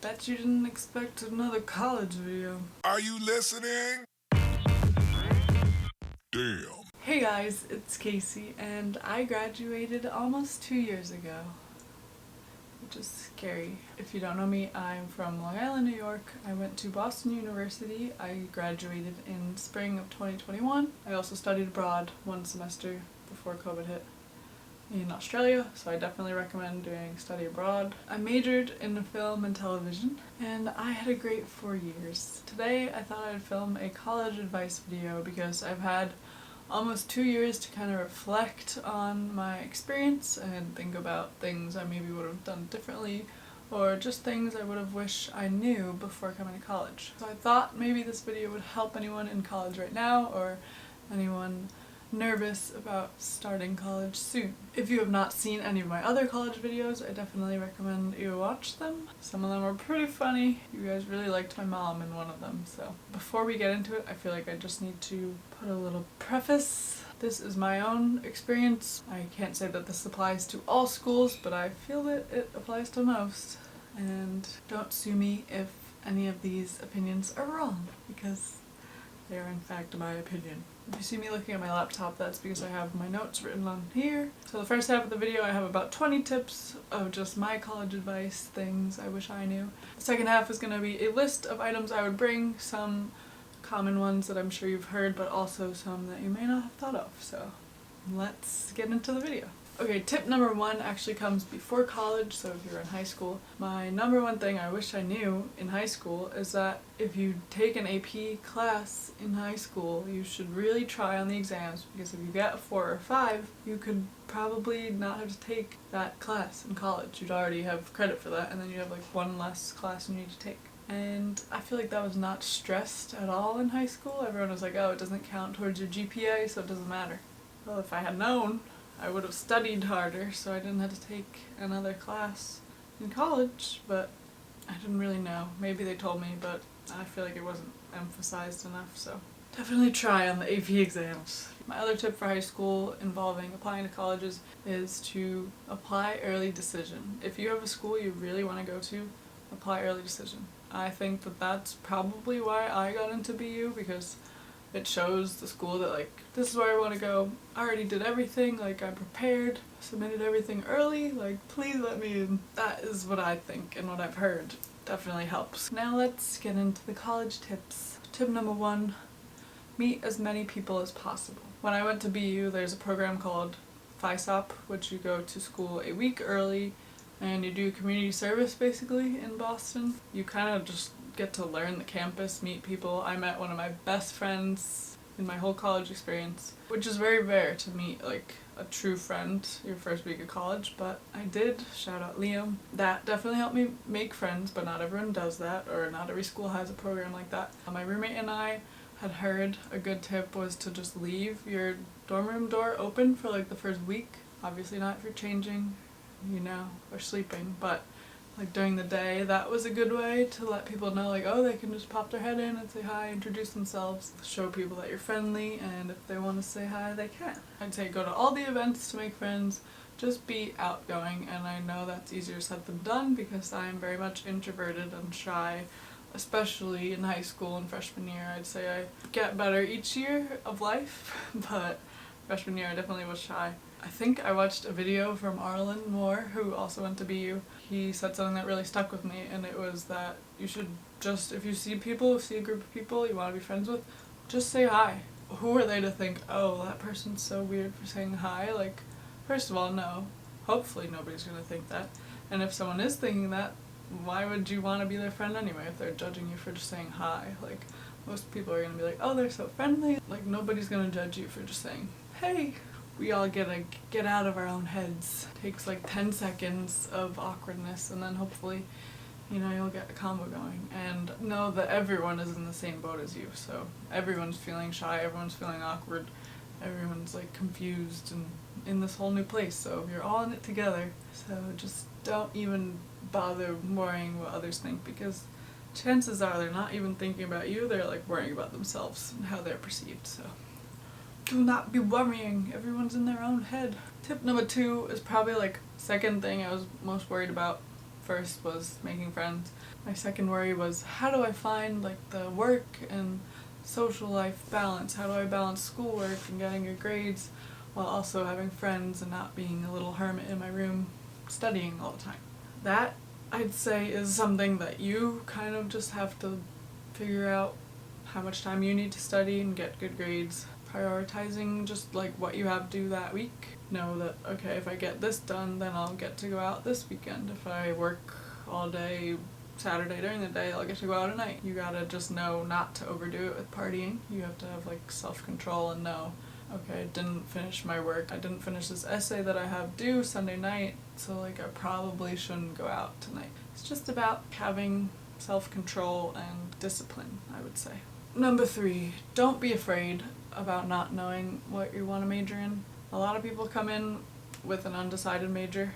Bet you didn't expect another college video. Are you listening? Damn. Hey guys, it's Casey, and I graduated almost 2 years ago, which is scary. If you don't know me, I'm from Long Island, New York. I went to Boston University. I graduated in spring of 2021. I also studied abroad one semester before COVID hit in Australia, so I definitely recommend doing study abroad. I majored in film and television, and I had a great 4 years. Today I thought I'd film a college advice video because I've had almost 2 years to kind of reflect on my experience and think about things I maybe would have done differently, or just things I would have wished I knew before coming to college. So I thought maybe this video would help anyone in college right now, or anyone nervous about starting college soon. If you have not seen any of my other college videos, I definitely recommend you watch them. Some of them are pretty funny. You guys really liked my mom in one of them, so. Before we get into it, I feel like I just need to put a little preface. This is my own experience. I can't say that this applies to all schools, but I feel that it applies to most. And don't sue me if any of these opinions are wrong, because they are in fact my opinion. If you see me looking at my laptop, that's because I have my notes written on here. So the first half of the video I have about 20 tips of just my college advice, things I wish I knew. The second half is going to be a list of items I would bring, some common ones that I'm sure you've heard, but also some that you may not have thought of. So let's get into the video. Okay, tip number one actually comes before college, so if you're in high school. My number one thing I wish I knew in high school is that if you take an AP class in high school, you should really try on the exams, because if you get a 4 or 5, you could probably not have to take that class in college. You'd already have credit for that, and then you have like one less class you need to take. And I feel like that was not stressed at all in high school. Everyone was like, oh, it doesn't count towards your GPA, so it doesn't matter. Well, if I had known, I would have studied harder so I didn't have to take another class in college, but I didn't really know. Maybe they told me, but I feel like it wasn't emphasized enough, so definitely try on the AP exams. My other tip for high school involving applying to colleges is to apply early decision. If you have a school you really want to go to, apply early decision. I think that that's probably why I got into BU, because it shows the school that, like, this is where I want to go. I already did everything, like, I'm prepared, submitted everything early, like, please let me in. That is what I think and what I've heard definitely helps. Now let's get into the college tips. Tip number one, meet as many people as possible. When I went to BU, there's a program called FISOP, which you go to school a week early and you do community service basically in Boston. You kind of just get to learn the campus, meet people. I met one of my best friends in my whole college experience, which is very rare to meet like a true friend your first week of college, but I did. Shout out Liam. That definitely helped me make friends, but not everyone does that, or not every school has a program like that. My roommate and I had heard a good tip was to just leave your dorm room door open for like the first week. Obviously not if you're changing, or sleeping, but like during the day, that was a good way to let people know, like, oh, they can just pop their head in and say hi, introduce themselves, show people that you're friendly, and if they want to say hi, they can. I'd say go to all the events to make friends, just be outgoing, and I know that's easier said than done because I am very much introverted and shy, especially in high school and freshman year. I'd say I get better each year of life, but freshman year I definitely was shy. I think I watched a video from Arlen Moore, who also went to BU. He said something that really stuck with me, and it was that you should just, if you see a group of people you want to be friends with, just say hi. Who are they to think, oh, that person's so weird for saying hi? Like, first of all, no. Hopefully nobody's going to think that. And if someone is thinking that, why would you want to be their friend anyway if they're judging you for just saying hi? Like, most people are going to be like, oh, they're so friendly. Like, nobody's going to judge you for just saying, hey. We all get out of our own heads. It takes like 10 seconds of awkwardness, and then hopefully, you'll get a combo going. And know that everyone is in the same boat as you, so everyone's feeling shy, everyone's feeling awkward, everyone's like confused and in this whole new place, so you're all in it together. So just don't even bother worrying what others think, because chances are they're not even thinking about you, they're like worrying about themselves and how they're perceived, so do not be worrying. Everyone's in their own head. Tip number 2 is probably like second thing I was most worried about first was making friends. My second worry was, how do I find like the work and social life balance? How do I balance schoolwork and getting good grades while also having friends and not being a little hermit in my room studying all the time? That, I'd say, is something that you kind of just have to figure out how much time you need to study and get good grades. Prioritizing just like what you have to do that week. Know that, okay, if I get this done, then I'll get to go out this weekend. If I work all day Saturday during the day, I'll get to go out at night. You gotta just know not to overdo it with partying. You have to have like self-control and know, okay, I didn't finish my work. I didn't finish this essay that I have due Sunday night, so like I probably shouldn't go out tonight. It's just about having self-control and discipline, I would say. Number 3, don't be afraid about not knowing what you want to major in. A lot of people come in with an undecided major,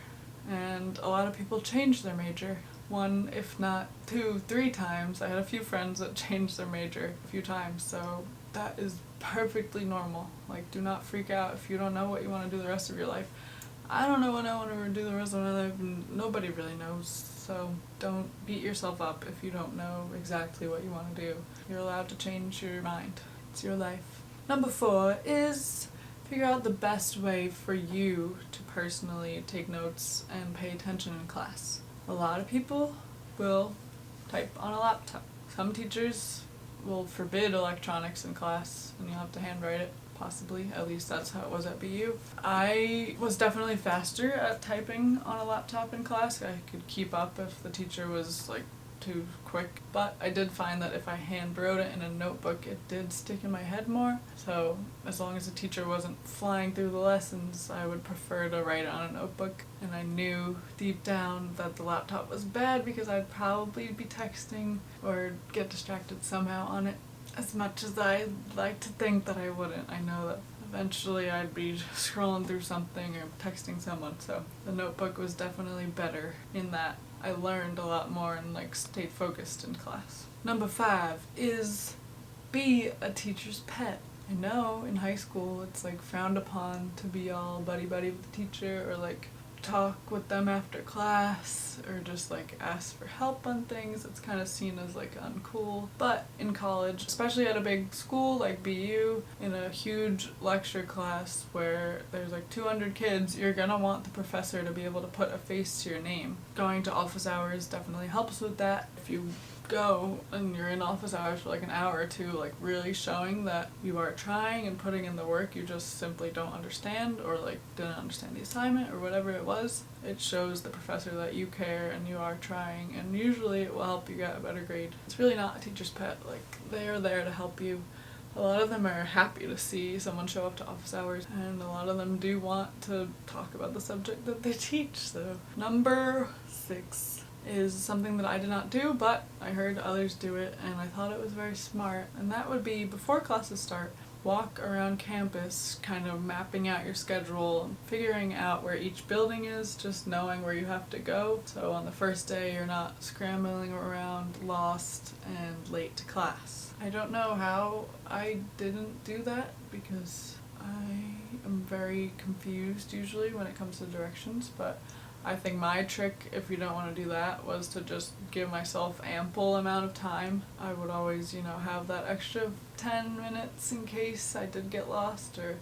and a lot of people change their major 1, if not 2, 3 times. I had a few friends that changed their major a few times, so that is perfectly normal. Like, do not freak out if you don't know what you want to do the rest of your life. I don't know what I want to do the rest of my life, and nobody really knows, so don't beat yourself up if you don't know exactly what you want to do. You're allowed to change your mind. It's your life. Number 4 is figure out the best way for you to personally take notes and pay attention in class. A lot of people will type on a laptop. Some teachers will forbid electronics in class and you'll have to handwrite it, possibly. At least that's how it was at BU. I was definitely faster at typing on a laptop in class. I could keep up if the teacher was like too quick, but I did find that if I hand wrote it in a notebook, it did stick in my head more. So as long as the teacher wasn't flying through the lessons, I would prefer to write it on a notebook. And I knew deep down that the laptop was bad because I'd probably be texting or get distracted somehow on it. As much as I like to think that I wouldn't, I know that eventually I'd be scrolling through something or texting someone, so the notebook was definitely better in that I learned a lot more and like stayed focused in class. Number 5 is be a teacher's pet. I know in high school it's like frowned upon to be all buddy-buddy with the teacher or like talk with them after class or just like ask for help on things. It's kind of seen as like uncool. But in college, especially at a big school like BU, in a huge lecture class where there's like 200 kids, you're gonna want the professor to be able to put a face to your name. Going to office hours definitely helps with that. If you go and you're in office hours for like an hour or two, like really showing that you are trying and putting in the work you just simply don't understand or like didn't understand the assignment or whatever it was, it shows the professor that you care and you are trying, and usually it will help you get a better grade. It's really not a teacher's pet, like they are there to help you. A lot of them are happy to see someone show up to office hours, and a lot of them do want to talk about the subject that they teach. So number 6 is something that I did not do, but I heard others do it and I thought it was very smart, and that would be before classes start, walk around campus kind of mapping out your schedule and figuring out where each building is, just knowing where you have to go, so on the first day you're not scrambling around lost and late to class. I don't know how I didn't do that because I am very confused usually when it comes to directions, but I think my trick, if you don't want to do that, was to just give myself ample amount of time. I would always, have that extra 10 minutes in case I did get lost or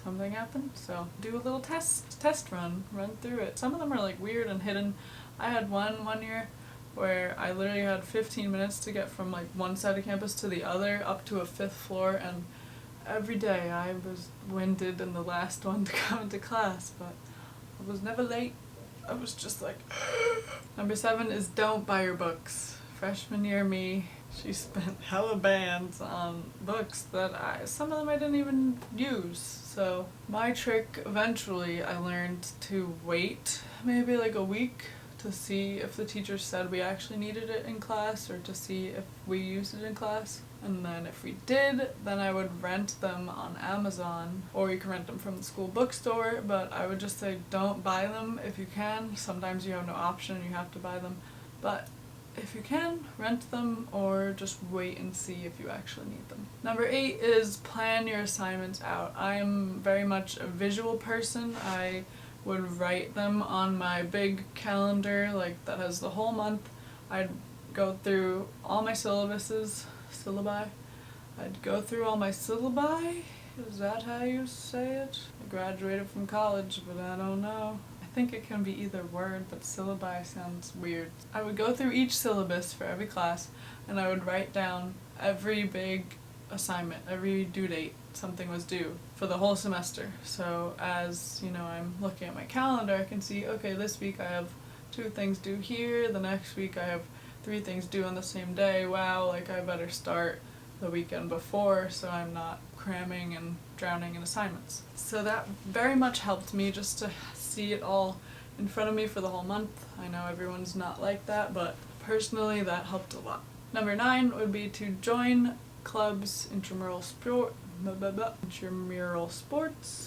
something happened. So do a little test run through it. Some of them are like weird and hidden. I had one year where I literally had 15 minutes to get from like one side of campus to the other up to a 5th floor, and every day I was winded and the last one to come into class, but I was never late. I was just like Number 7 is don't buy your books. Freshman year me, she spent hella bands on books that some of them I didn't even use. So my trick, eventually I learned to wait maybe like a week to see if the teacher said we actually needed it in class or to see if we used it in class. And then if we did, then I would rent them on Amazon, or you can rent them from the school bookstore, but I would just say don't buy them if you can. Sometimes you have no option and you have to buy them, but if you can, rent them or just wait and see if you actually need them. Number 8 is plan your assignments out. I'm very much a visual person. I would write them on my big calendar, like that has the whole month. I'd go through all my syllabi. I'd go through all my syllabi. Is that how you say it? I graduated from college, but I don't know. I think it can be either word, but syllabi sounds weird. I would go through each syllabus for every class, and I would write down every big assignment, every due date something was due for the whole semester. So as, I'm looking at my calendar, I can see, okay, this week I have 2 things due here, the next week I have 3 things due on the same day. Wow, I better start the weekend before so I'm not cramming and drowning in assignments. So that very much helped me just to see it all in front of me for the whole month. I know everyone's not like that, but personally that helped a lot. Number 9 would be to join clubs, intramural sports,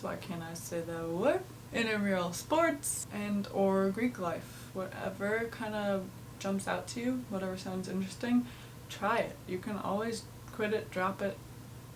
why can't I say that word? Intramural sports and or Greek life. Whatever kind of jumps out to you, whatever sounds interesting, try it. You can always quit it, drop it,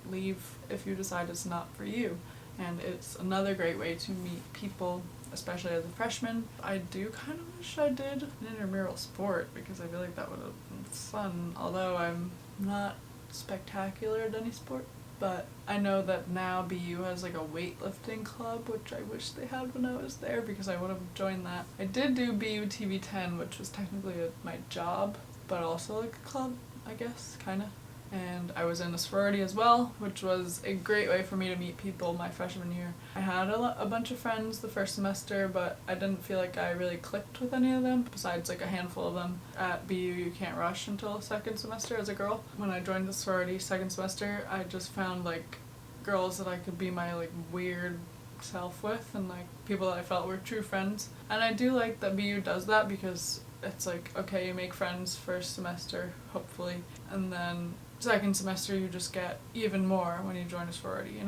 leave if you decide it's not for you. And it's another great way to meet people, especially as a freshman. I do kind of wish I did an intramural sport because I feel like that would have been fun, although I'm not spectacular at any sport. But I know that now BU has like a weightlifting club, which I wish they had when I was there because I would have joined that. I did do BU TV10, which was technically my job, but also like a club, I guess, kinda. And I was in a sorority as well, which was a great way for me to meet people my freshman year. I had a bunch of friends the first semester, but I didn't feel like I really clicked with any of them, besides like a handful of them. At BU, you can't rush until second semester as a girl. When I joined the sorority second semester, I just found like girls that I could be my like weird self with, and like people that I felt were true friends. And I do like that BU does that because it's like, okay, you make friends first semester, hopefully, and then second semester you just get even more when you join a sorority,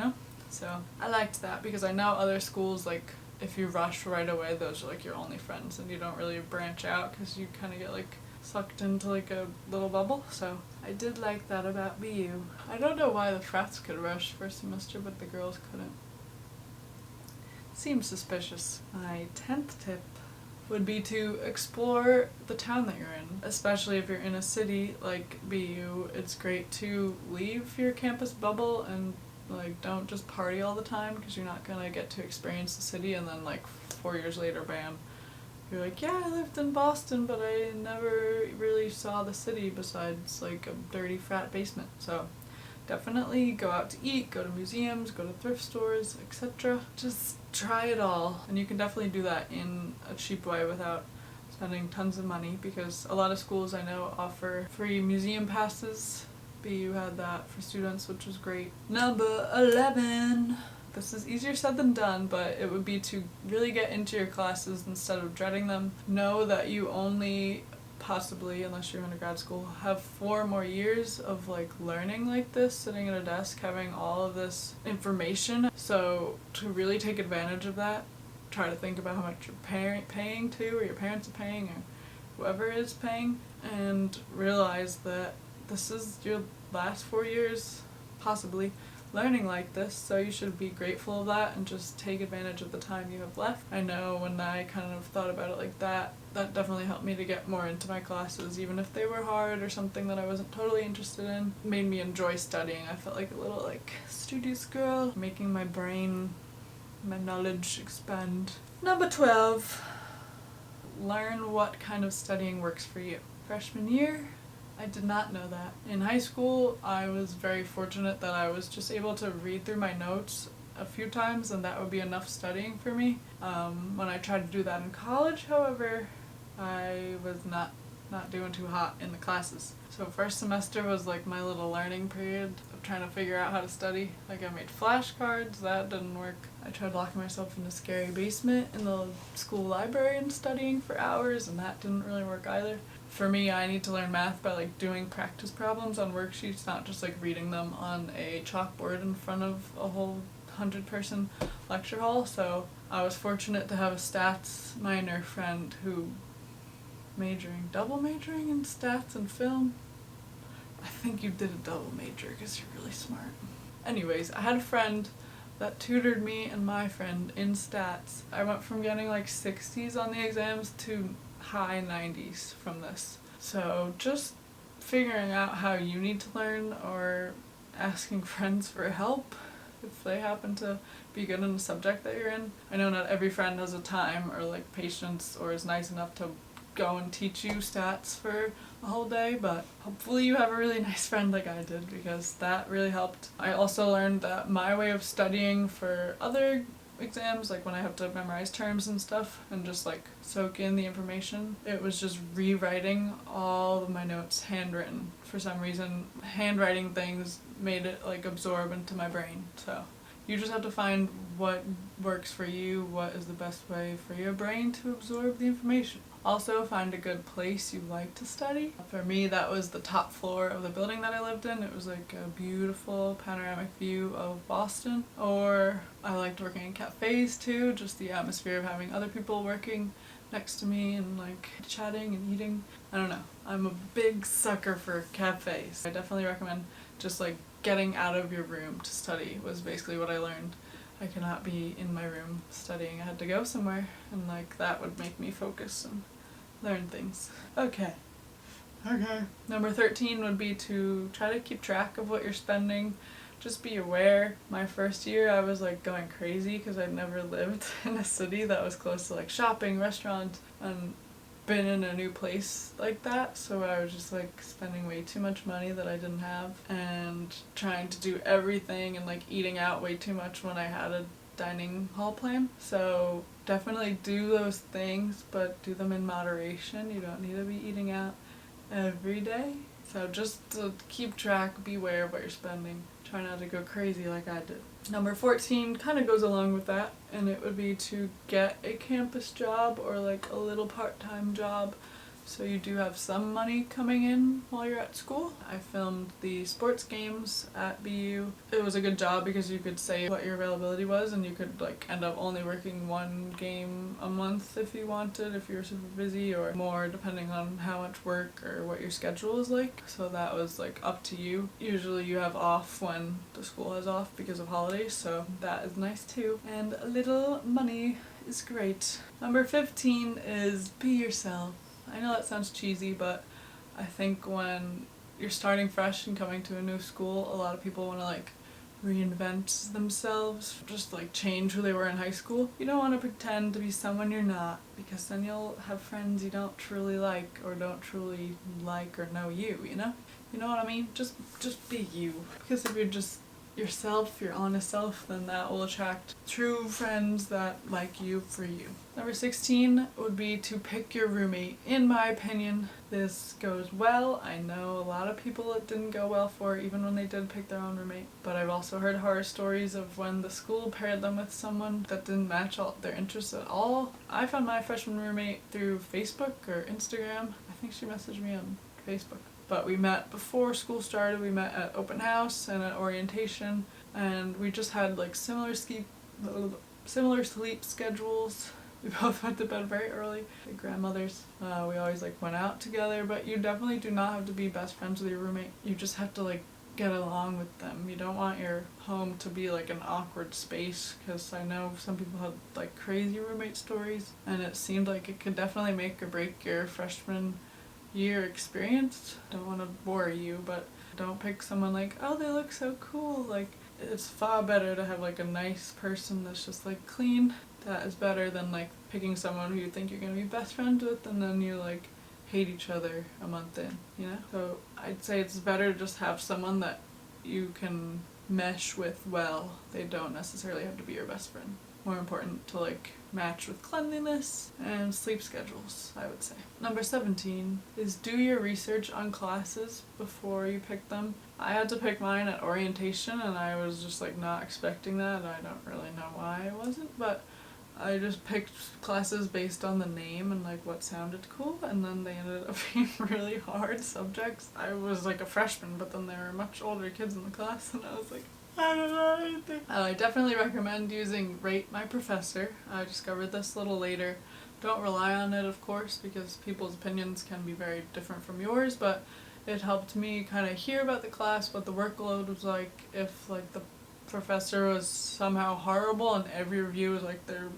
So I liked that because I know other schools, like, if you rush right away, those are like your only friends and you don't really branch out because you kind of get like sucked into like a little bubble. So I did like that about BU. I don't know why the frats could rush first semester but the girls couldn't. Seems suspicious. My 10th tip would be to explore the town that you're in, especially if you're in a city like BU. It's great to leave your campus bubble and like don't just party all the time because you're not gonna get to experience the city, and then like 4 years later, bam, you're like, yeah, I lived in Boston but I never really saw the city besides like a dirty frat basement. So definitely go out to eat, go to museums, go to thrift stores, etc. Just try it all. And you can definitely do that in a cheap way without spending tons of money because a lot of schools I know offer free museum passes. BU had that for students, which was great. Number 11. This is easier said than done, but it would be to really get into your classes instead of dreading them. Know that you only possibly, unless you're in a grad school, have 4 more years of like learning like this, sitting at a desk, having all of this information. So to really take advantage of that, try to think about how much you're paying to, or your parents are paying, or whoever is paying, and realize that this is your last 4 years, possibly, learning like this, so you should be grateful of that and just take advantage of the time you have left. I know when I kind of thought about it like that, that definitely helped me to get more into my classes, even if they were hard or something that I wasn't totally interested in. It made me enjoy studying. I felt like a little like studious girl, making my brain, my knowledge expand. Number 12, learn what kind of studying works for you. Freshman year, I did not know that. In high school, I was very fortunate that I was just able to read through my notes a few times and that would be enough studying for me. When I tried to do that in college, however, I was not doing too hot in the classes. So first semester was like my little learning period of trying to figure out how to study. Like I made flashcards, that didn't work. I tried locking myself in a scary basement in the school library and studying for hours, and that didn't really work either. For me, I need to learn math by like doing practice problems on worksheets, not just like reading them on a chalkboard in front of a whole 100-person lecture hall. So I was fortunate to have a stats minor friend who double majoring in stats and film. I think you did a double major because you're really smart. Anyways, I had a friend that tutored me and my friend in stats. I went from getting like 60s on the exams to high 90s from this. So just figuring out how you need to learn, or asking friends for help if they happen to be good in the subject that you're in. I know not every friend has the time or like patience or is nice enough to go and teach you stats for a whole day, but hopefully you have a really nice friend like I did, because that really helped. I also learned that my way of studying for other exams, like when I have to memorize terms and stuff and just like soak in the information, it was just rewriting all of my notes handwritten. For some reason, handwriting things made it like absorb into my brain. So you just have to find what works for you, what is the best way for your brain to absorb the information. Also, find a good place you like to study. For me, that was the top floor of the building that I lived in. It was like a beautiful panoramic view of Boston. Or I liked working in cafes too, just the atmosphere of having other people working next to me and like chatting and eating. I don't know. I'm a big sucker for cafes. I definitely recommend just like getting out of your room to study was basically what I learned. I cannot be in my room studying. I had to go somewhere, and like that would make me focus and learn things. Okay. Number 13 would be to try to keep track of what you're spending. Just be aware. My first year I was like going crazy because I'd never lived in a city that was close to like shopping, restaurants, and been in a new place like that, so I was just like spending way too much money that I didn't have, and trying to do everything and like eating out way too much when I had a dining hall plan. So definitely do those things, but do them in moderation. You don't need to be eating out every day. So just to keep track, be aware of what you're spending. Try not to go crazy like I did. Number 14 kind of goes along with that, and it would be to get a campus job or like a little part-time job, so you do have some money coming in while you're at school. I filmed the sports games at BU. It was a good job because you could say what your availability was, and you could like end up only working one game a month if you wanted, if you were super busy, or more depending on how much work or what your schedule is like. So that was like up to you. Usually you have off when the school has off because of holidays, so that is nice too. And a little money is great. Number 15 is be yourself. I know that sounds cheesy, but I think when you're starting fresh and coming to a new school, a lot of people want to like reinvent themselves, just like change who they were in high school. You don't want to pretend to be someone you're not, because then you'll have friends you don't truly like, or don't truly like or know you, you know? You know what I mean? Just be you. Because if you're just yourself, your honest self, then that will attract true friends that like you for you. Number 16 would be to pick your roommate. In my opinion, this goes well. I know a lot of people it didn't go well for, even when they did pick their own roommate. But I've also heard horror stories of when the school paired them with someone that didn't match all their interests at all. I found my freshman roommate through Facebook or Instagram. I think she messaged me on Facebook. But we met before school started. We met at open house and at orientation, and we just had like similar sleep schedules. We both went to bed very early, like grandmothers. We always like went out together, but you definitely do not have to be best friends with your roommate. You just have to like get along with them. You don't want your home to be like an awkward space, because I know some people had like crazy roommate stories, and it seemed like it could definitely make or break your freshman year experience. Don't want to bore you, but don't pick someone like, oh, they look so cool. Like, it's far better to have like a nice person that's just like clean. That is better than like picking someone who you think you're gonna be best friends with, and then you like hate each other a month in, you know? So I'd say it's better to just have someone that you can mesh with well. They don't necessarily have to be your best friend. More important to like match with cleanliness and sleep schedules, I would say. Number 17 is do your research on classes before you pick them. I had to pick mine at orientation, and I was just like not expecting that. I don't really know why I wasn't, but I just picked classes based on the name and like what sounded cool, and then they ended up being really hard subjects. I was like a freshman, but then there were much older kids in the class, and I was like, I don't know anything. I definitely recommend using Rate My Professor. I discovered this a little later. Don't rely on it, of course, because people's opinions can be very different from yours, but it helped me kind of hear about the class, what the workload was like, if like the professor was somehow horrible and every review was like they're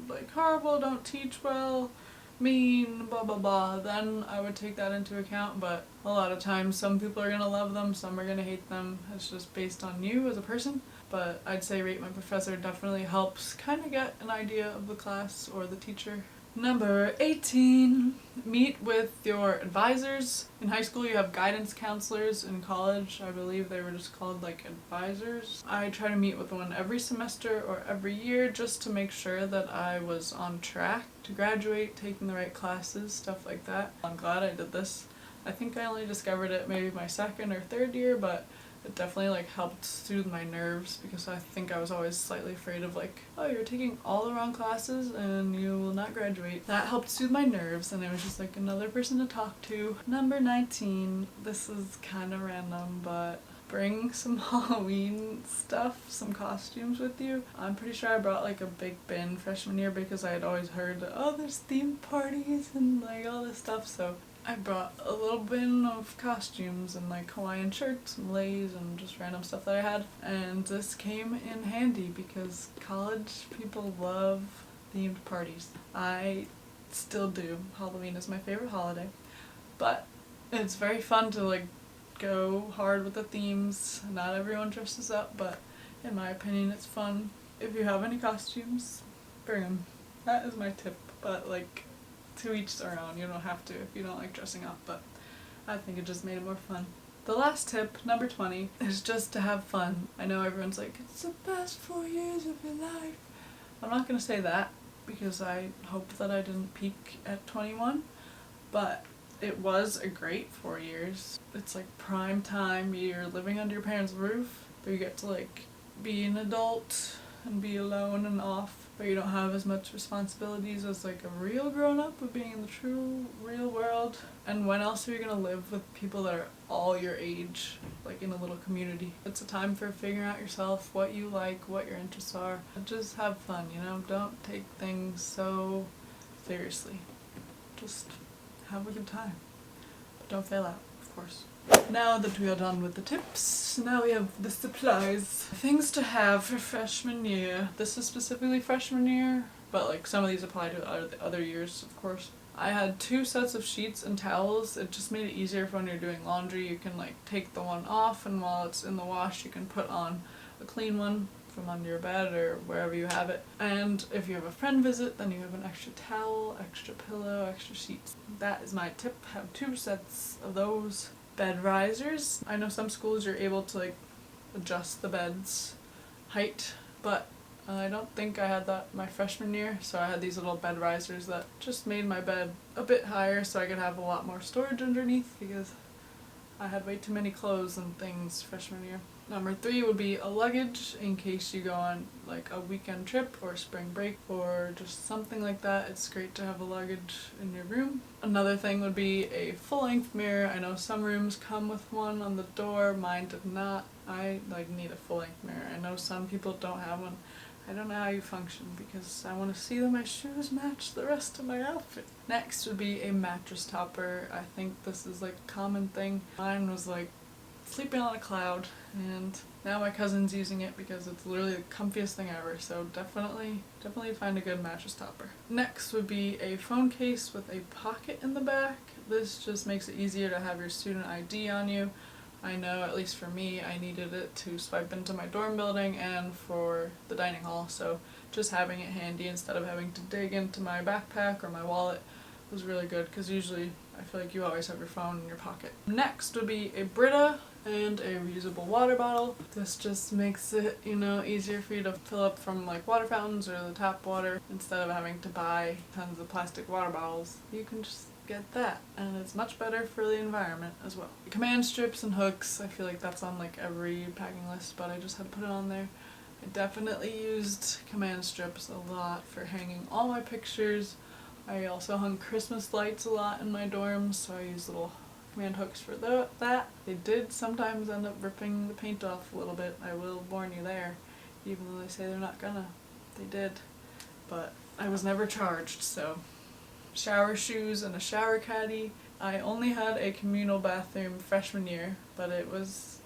like horrible, don't teach well, mean, blah blah blah, then I would take that into account. But a lot of times some people are gonna love them, some are gonna hate them. It's just based on you as a person. But I'd say Rate My Professor definitely helps kind of get an idea of the class or the teacher. Number 18, meet with your advisors. In high school you have guidance counselors. In college I believe they were just called like advisors. I try to meet with one every semester or every year just to make sure that I was on track to graduate, taking the right classes, stuff like that. I'm glad I did this. I think I only discovered it maybe my second or third year, but it definitely like helped soothe my nerves because I think I was always slightly afraid of like, oh, you're taking all the wrong classes and you will not graduate. That helped soothe my nerves and it was just like another person to talk to. Number 19, this is kind of random, but bring some Halloween stuff, some costumes with you. I'm pretty sure I brought like a big bin freshman year because I had always heard that, oh, there's theme parties and like all this stuff, so I brought a little bin of costumes and like Hawaiian shirts and leis and just random stuff that I had. And this came in handy because college people love themed parties. I still do. Halloween is my favorite holiday. But it's very fun to like go hard with the themes. Not everyone dresses up, but in my opinion it's fun. If you have any costumes, bring them. That is my tip. But like, to each their own. You don't have to if you don't like dressing up, but I think it just made it more fun. The last tip, number 20, is just to have fun. I know everyone's like, it's the best 4 years of your life. I'm not going to say that because I hope that I didn't peak at 21, but it was a great 4 years. It's like prime time. You're living under your parents' roof, but you get to like be an adult and be alone and off, but you don't have as much responsibilities as like a real grown-up of being in the true real world. And when else are you gonna live with people that are all your age, like in a little community? It's a time for figuring out yourself, what you like, what your interests are. Just have fun, you know? Don't take things so seriously. Just have a good time. But don't fail out, of course. Now that we are done with the tips, now we have the supplies. Things to have for freshman year. This is specifically freshman year, but like some of these apply to other years, of course. I had 2 sets of sheets and towels. It just made it easier for when you're doing laundry. You can like take the one off and while it's in the wash you can put on a clean one from under your bed or wherever you have it. And if you have a friend visit, then you have an extra towel, extra pillow, extra sheets. That is my tip. Have 2 sets of those. Bed risers. I know some schools you're able to like adjust the bed's height, but I don't think I had that my freshman year, so I had these little bed risers that just made my bed a bit higher so I could have a lot more storage underneath because I had way too many clothes and things freshman year. Number 3 would be a luggage in case you go on like a weekend trip or spring break or just something like that. It's great to have a luggage in your room. Another thing would be a full-length mirror. I know some rooms come with one on the door. Mine did not. I like need a full-length mirror. I know some people don't have one. I don't know how you function because I want to see that my shoes match the rest of my outfit. Next would be a mattress topper. I think this is like a common thing. Mine was like sleeping on a cloud and now my cousin's using it because it's literally the comfiest thing ever, so definitely find a good mattress topper. Next would be a phone case with a pocket in the back. This just makes it easier to have your student ID on you. I know, at least for me, I needed it to swipe into my dorm building and for the dining hall, so just having it handy instead of having to dig into my backpack or my wallet was really good because usually I feel like you always have your phone in your pocket. Next would be a Brita and a reusable water bottle. This just makes it, you know, easier for you to fill up from like water fountains or the tap water instead of having to buy tons of plastic water bottles. You can just get that and it's much better for the environment as well. Command strips and hooks, I feel like that's on like every packing list, but I just had to put it on there. I definitely used command strips a lot for hanging all my pictures. I also hung Christmas lights a lot in my dorms, so I used little command hooks for that. They did sometimes end up ripping the paint off a little bit, I will warn you there, even though they say they're not gonna. They did, but I was never charged, so. Shower shoes and a shower caddy. I only had a communal bathroom freshman year, but it was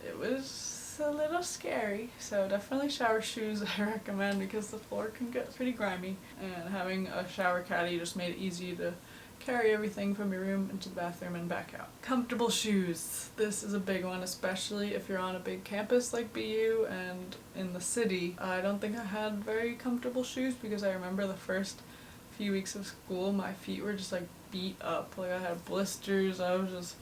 it's a little scary. So definitely shower shoes I recommend because the floor can get pretty grimy, and having a shower caddy just made it easy to carry everything from your room into the bathroom and back out. Comfortable shoes. This is a big one, especially if you're on a big campus like BU and in the city. I don't think I had very comfortable shoes because I remember the first few weeks of school my feet were just like beat up. Like I had blisters. I was just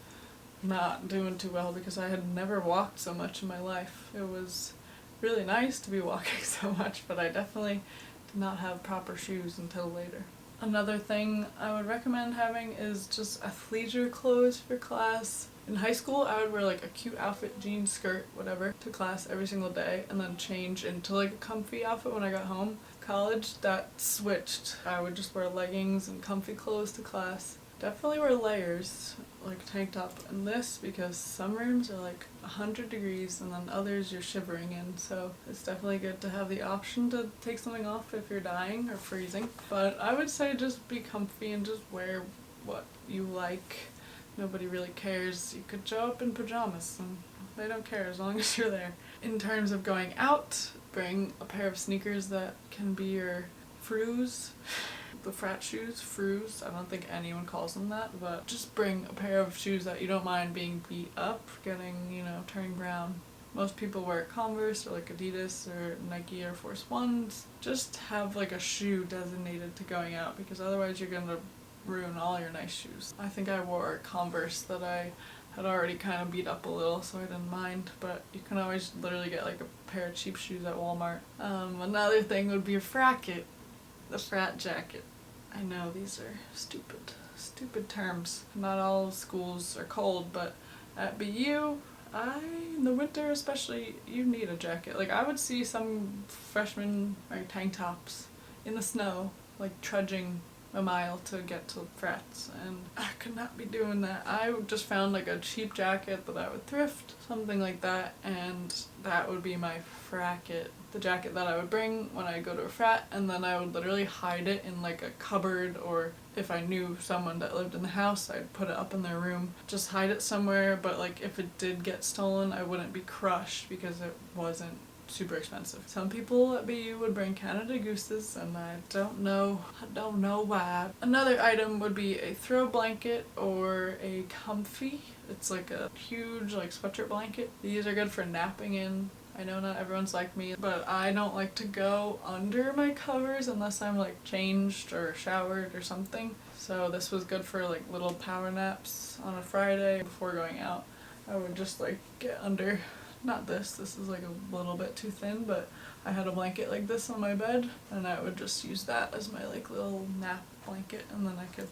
not doing too well because I had never walked so much in my life. It was really nice to be walking so much, but I definitely did not have proper shoes until later. Another thing I would recommend having is just athleisure clothes for class. In high school, I would wear like a cute outfit, jeans, skirt, whatever, to class every single day and then change into like a comfy outfit when I got home. College, that switched. I would just wear leggings and comfy clothes to class. Definitely wear layers, like a tank top and this, because some rooms are like 100 degrees and then others you're shivering in, so it's definitely good to have the option to take something off if you're dying or freezing. But I would say just be comfy and just wear what you like. Nobody really cares. You could show up in pajamas and they don't care as long as you're there. In terms of going out, bring a pair of sneakers that can be your frus. The frat shoes, frus, I don't think anyone calls them that, but just bring a pair of shoes that you don't mind being beat up, getting, turning brown. Most people wear Converse or like Adidas or Nike Air Force Ones. Just have like a shoe designated to going out because otherwise you're gonna ruin all your nice shoes. I think I wore Converse that I had already kind of beat up a little, so I didn't mind, but you can always literally get like a pair of cheap shoes at Walmart. Another thing would be a fracket, the frat jacket. I know these are stupid terms. Not all schools are cold, but at BU, in the winter especially, you need a jacket. Like I would see some freshmen wearing tank tops in the snow, like trudging a mile to get to frats, and I could not be doing that. I just found like a cheap jacket that I would thrift, something like that, and that would be my fracket. The jacket that I would bring when I go to a frat, and then I would literally hide it in like a cupboard, or if I knew someone that lived in the house, I'd put it up in their room. Just hide it somewhere, but like if it did get stolen, I wouldn't be crushed because it wasn't super expensive. Some people at BU would bring Canada Gooses, and I don't know why. Another item would be a throw blanket or a comfy. It's like a huge like sweatshirt blanket. These are good for napping in. I know not everyone's like me, but I don't like to go under my covers unless I'm like changed or showered or something. So this was good for like little power naps on a Friday before going out. I would just like get under. Not this is like a little bit too thin, but I had a blanket like this on my bed, and I would just use that as my like little nap blanket, and then I could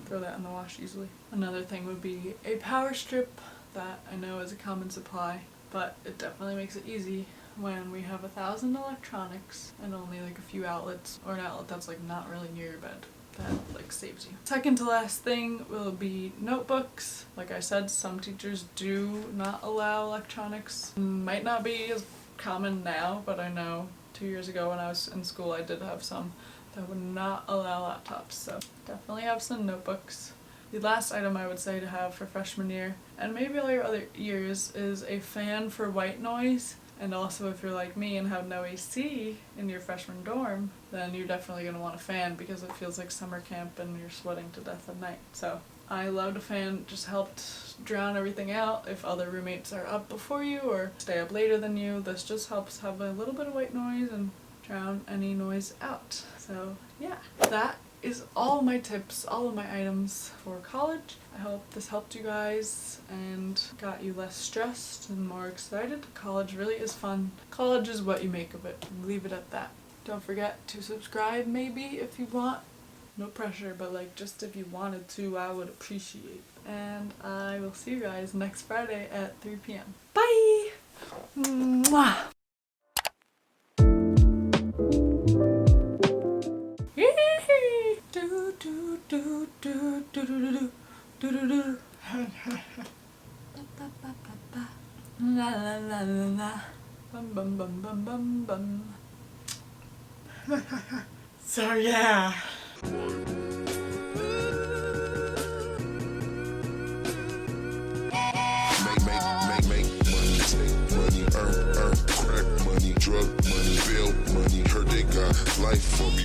throw that in the wash easily. Another thing would be a power strip that I know is a common supply, but it definitely makes it easy when we have 1,000 electronics and only like a few outlets, or an outlet that's like not really near your bed. That like saves you. Second to last thing will be notebooks. Like I said, some teachers do not allow electronics. Might not be as common now, but I know 2 years ago when I was in school I did have some that would not allow laptops, so definitely have some notebooks. The last item I would say to have for freshman year, and maybe all your other years, is a fan for white noise. And also if you're like me and have no AC in your freshman dorm, then you're definitely going to want a fan because it feels like summer camp and you're sweating to death at night. So I loved a fan, just helped drown everything out. If other roommates are up before you or stay up later than you, this just helps have a little bit of white noise and drown any noise out. So yeah, that is all my tips, all of my items for college. I hope this helped you guys and got you less stressed and more excited. College really is fun. College is what you make of it. Leave it at that. Don't forget to subscribe maybe if you want. No pressure, but like just if you wanted to, I would appreciate. And I will see you guys next Friday at 3 p.m. Bye! Mwah! La la la la la. Bum bum bum bum bum bum. So yeah. Make money, earn. drug money, bail money. Heard they got life for me.